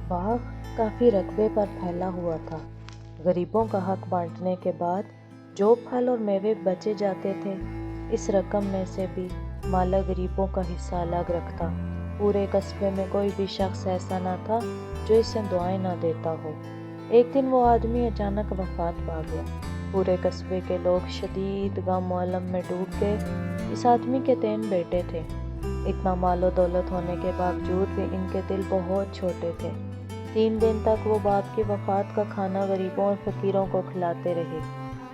باغ کافی رقبے پر پھیلا ہوا تھا۔ غریبوں کا حق بانٹنے کے بعد جو پھل اور میوے بچے جاتے تھے، اس رقم میں سے بھی مالا غریبوں کا حصہ الگ رکھتا۔ پورے قصبے میں کوئی بھی شخص ایسا نہ تھا جو اسے دعائیں نہ دیتا ہو۔ ایک دن وہ آدمی اچانک وفات پا گیا۔ پورے قصبے کے لوگ شدید غم و الم میں ڈوب گئے۔ اس آدمی کے 3 بیٹے تھے۔ اتنا مال و دولت ہونے کے باوجود بھی ان کے دل بہت چھوٹے تھے۔ 3 دن تک وہ باپ کی وفات کا کھانا غریبوں اور فقیروں کو کھلاتے رہے،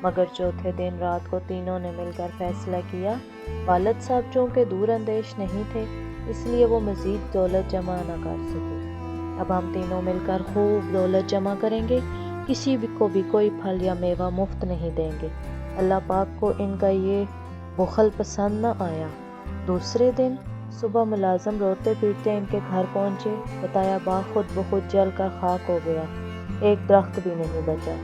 مگر چوتھے دن رات کو تینوں نے مل کر فیصلہ کیا۔ والد صاحب چونکہ دور اندیش نہیں تھے، اس لیے وہ مزید دولت جمع نہ کر سکے۔ اب ہم تینوں مل کر خوب دولت جمع کریں گے، کسی کو بھی کوئی پھل یا میوہ مفت نہیں دیں گے۔ اللہ پاک کو ان کا یہ بخل پسند نہ آیا۔ دوسرے دن صبح ملازم روتے پیٹتے ان کے گھر پہنچے۔ بتایا باغ خود بخود جل کر خاک ہو گیا، ایک درخت بھی نہیں بچا۔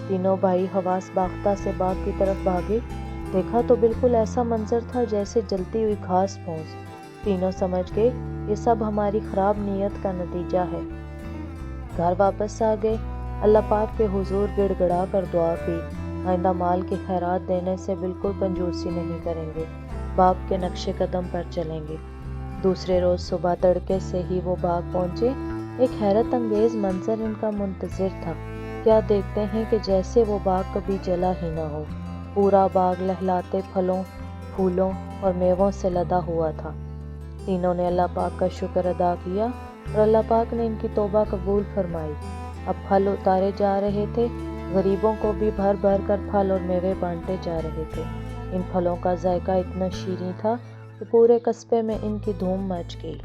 تینوں بھائی حواس باختہ سے باغ کی طرف بھاگے۔ دیکھا تو بالکل ایسا منظر تھا جیسے جلتی ہوئی گھاس پھوس۔ تینوں سمجھ گئے یہ سب ہماری خراب نیت کا نتیجہ ہے۔ گھر واپس آ گئے، اللہ پاک کے حضور گڑ گڑا کر دعا کی، آئندہ مال کی خیرات دینے سے بالکل کنجوسی نہیں کریں گے، باپ کے نقش قدم پر چلیں گے۔ دوسرے روز صبح تڑکے سے ہی وہ باغ پہنچے۔ ایک حیرت انگیز منظر ان کا منتظر تھا۔ کیا دیکھتے ہیں کہ جیسے وہ باغ کبھی جلا ہی نہ ہو۔ پورا باغ لہلاتے پھلوں، پھولوں اور میووں سے لدا ہوا تھا۔ تینوں نے اللہ پاک کا شکر ادا کیا اور اللہ پاک نے ان کی توبہ قبول فرمائی۔ اب پھل اتارے جا رہے تھے، غریبوں کو بھی بھر بھر کر پھل اور میوے بانٹے جا رہے تھے۔ ان پھلوں کا ذائقہ اتنا شیریں تھا کہ پورے قصبے میں ان کی دھوم مچ گئی۔